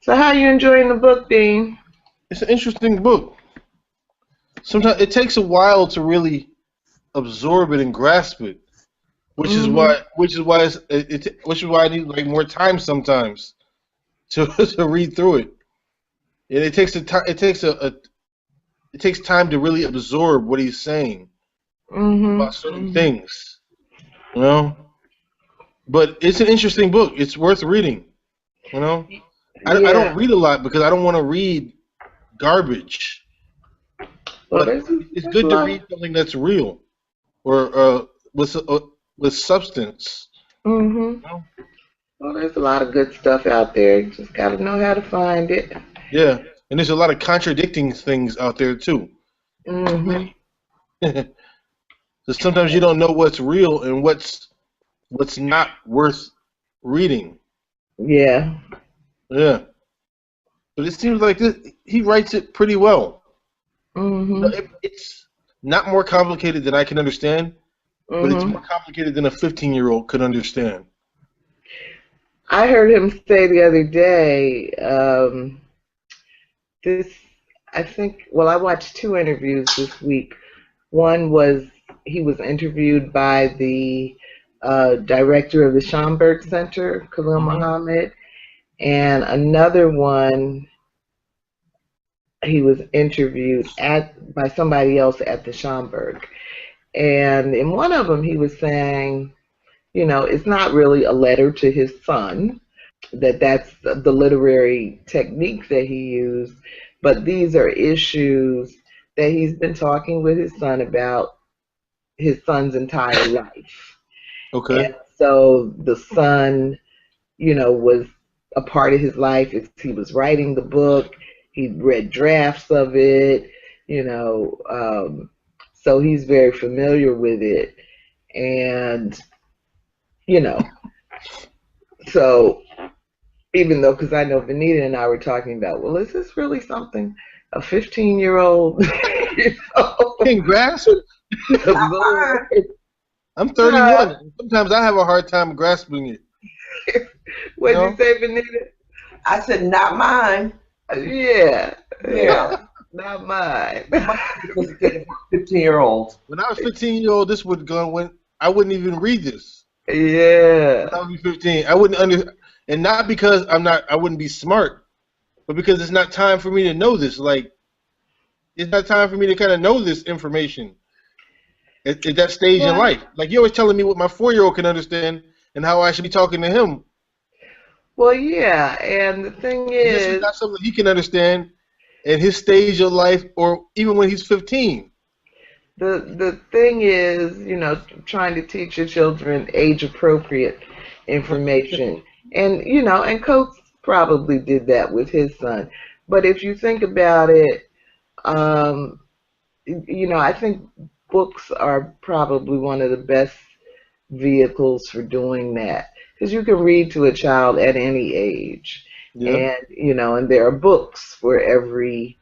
So how are you enjoying the book, Dean? It's an interesting book. Sometimes it takes a while to really absorb it and grasp it, which is why I need like more time sometimes to to read through it. And it takes it takes time to really absorb what he's saying about certain things, you know. But it's an interesting book. It's worth reading, you know. I don't read a lot because I don't want to read garbage. Well, But it's good to read something that's real or with substance. You know? Well, there's a lot of good stuff out there. You just got to know how to find it. Yeah, and there's a lot of contradicting things out there too. So sometimes you don't know what's real and what's not worth reading. Yeah. Yeah. But it seems like he writes it pretty well. It's not more complicated than I can understand, but it's more complicated than a 15-year-old could understand. I heard him say the other day, I watched 2 interviews this week. One was he was interviewed by the director of the Schomburg Center, Khalil Muhammad, and another one he was interviewed by somebody else at the Schomburg. And in one of them he was saying, it's not really a letter to his son, that's the literary technique that he used, but these are issues that he's been talking with his son about his son's entire life. Okay. And so the son, was a part of his life as he was writing the book. He read drafts of it, so he's very familiar with it. And, so even though, because I know Venita and I were talking about, well, is this really something a 15-year-old, can grasp? I'm 31. Sometimes I have a hard time grasping it. What did you say, Venita? I said, not mine. Yeah. Not mine. Because it was 15-year-old. When I was 15-year-old, this would go when I wouldn't even read this. Yeah. When I would be 15, I wouldn't and not because I wouldn't be smart, but because it's not time for me to know this. Like, it's not time for me to kind of know this information at that stage in life. Like, you're always telling me what my 4-year-old can understand and how I should be talking to him. Well, yeah, and the thing is, this is not something he can understand at his stage of life, or even when he's 15. The thing is, trying to teach your children age-appropriate information. And, and Coates probably did that with his son. But if you think about it, I think books are probably one of the best vehicles for doing that. Because you can read to a child at any age. Yeah. And, and there are books for every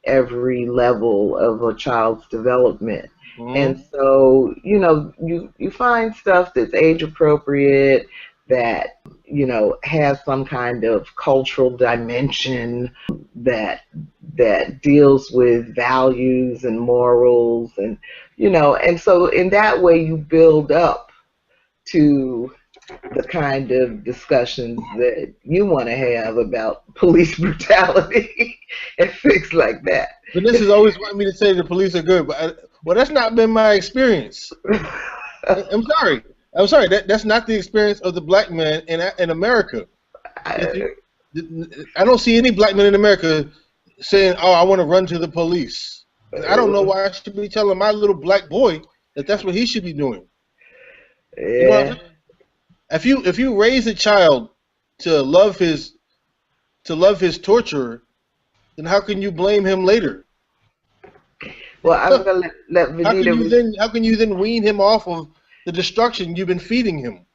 level of a child's development. And so, you find stuff that's age appropriate, that, has some kind of cultural dimension, that deals with values and morals, and, and so in that way you build up to the kind of discussions that you want to have about police brutality and things like that. Vanessa's always wanted me to say the police are good, but that's not been my experience. I'm sorry. That's not the experience of the black man in America. I don't see any black men in America saying, "Oh, I want to run to the police." I don't know why I should be telling my little black boy that that's what he should be doing. Yeah. You know what I'm saying? If you raise a child to love his torturer, then how can you blame him later? Well, I'm gonna let Venita. How can you then wean him off of the destruction you've been feeding him?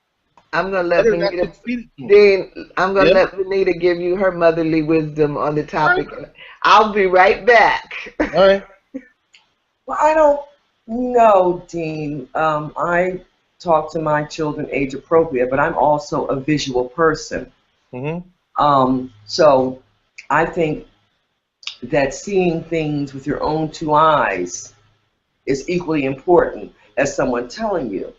I'm gonna let Venita. Then I'm gonna let Venita give you her motherly wisdom on the topic. Right. I'll be right back. All right. Well, I don't know, Dean. I talk to my children age appropriate, but I'm also a visual person. Mm-hmm. So I think that seeing things with your own two eyes is equally important as someone telling you.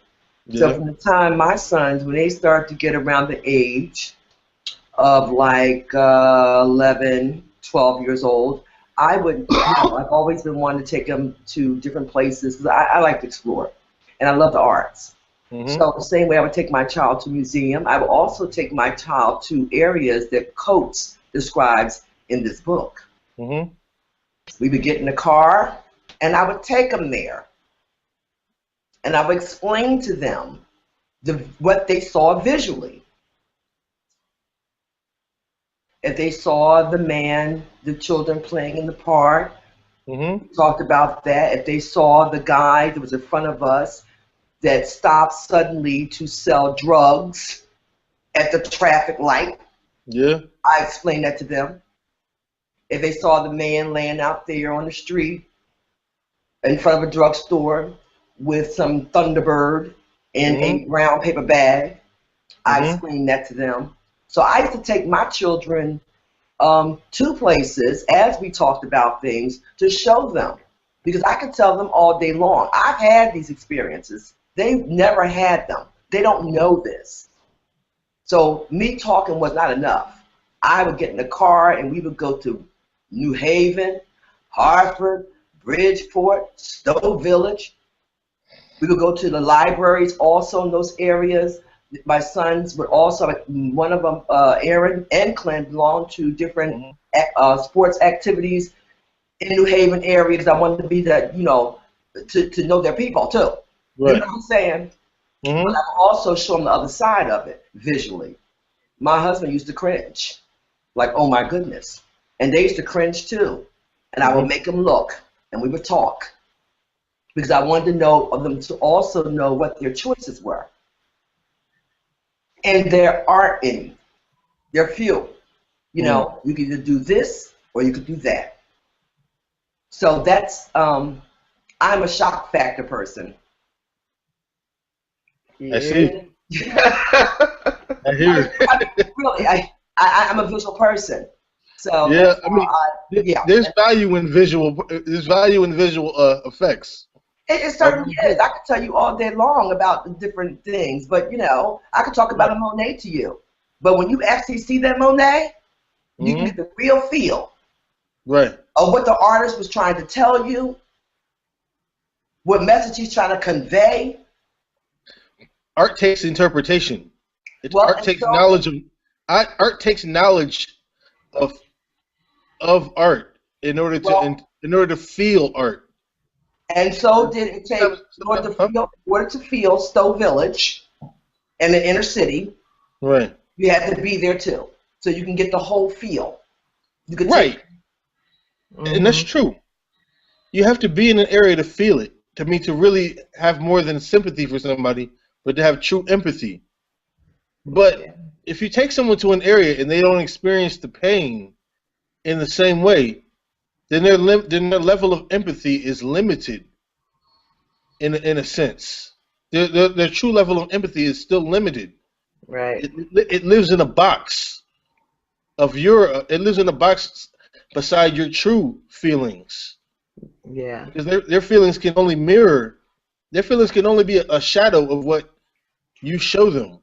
So Yeah. from the time my sons, when they start to get around the age of like 11, 12 years old, I would, I've always been wanting to take them to different places because I like to explore and I love the arts. Mm-hmm. So the same way I would take my child to a museum, I would also take my child to areas that Coates describes in this book. Mm-hmm. We would get in the car and I would take them there. And I would explain to them what they saw visually. If they saw the children playing in the park, Mm-hmm. we talked about that. If they saw the guy that was in front of us that stopped suddenly to sell drugs at the traffic light, Yeah. I explained that to them. If they saw the man laying out there on the street in front of a drugstore with some Thunderbird in a brown paper bag, I explained that to them. So I used to take my children to places as we talked about things to show them, because I could tell them all day long. I've had these experiences. They've never had them. They don't know this. So me talking was not enough. I would get in the car and we would go to New Haven, Hartford, Bridgeport, Stowe Village. We would go to the libraries also in those areas. My sons would also, one of them, Aaron and Clint, belonged to different sports activities in New Haven area because I wanted to be that, to know their people too. Right. You know what I'm saying? Mm-hmm. But I would also show them the other side of it visually. My husband used to cringe, like, oh my goodness. And they used to cringe too. And I would make them look and we would talk because I wanted to know of them to also know what their choices were. And there aren't any. There are few. You can either do this or you could do that. So that's, I'm a shock factor person. I see. I hear it. Really, I'm a visual person. So yeah, I mean, there's value in visual. There's value in visual effects. It certainly is. I could tell you all day long about the different things, but I could talk about a Monet to you. But when you actually see that Monet, you can get the real feel of what the artist was trying to tell you, what message he's trying to convey. Art takes interpretation. Art takes knowledge of art in order to feel art. And so did it take, in order to feel Stowe Village and the inner city, right? You had to be there too, so you can get the whole feel. You could and that's true. You have to be in an area to feel it, to really have more than sympathy for somebody, but to have true empathy. But if you take someone to an area and they don't experience the pain in the same way, then their level of empathy is limited. In a sense, their true level of empathy is still limited. Right. It lives in a box of It lives in a box beside your true feelings. Yeah. Because their feelings can only mirror. Their feelings can only be a shadow of what you show them.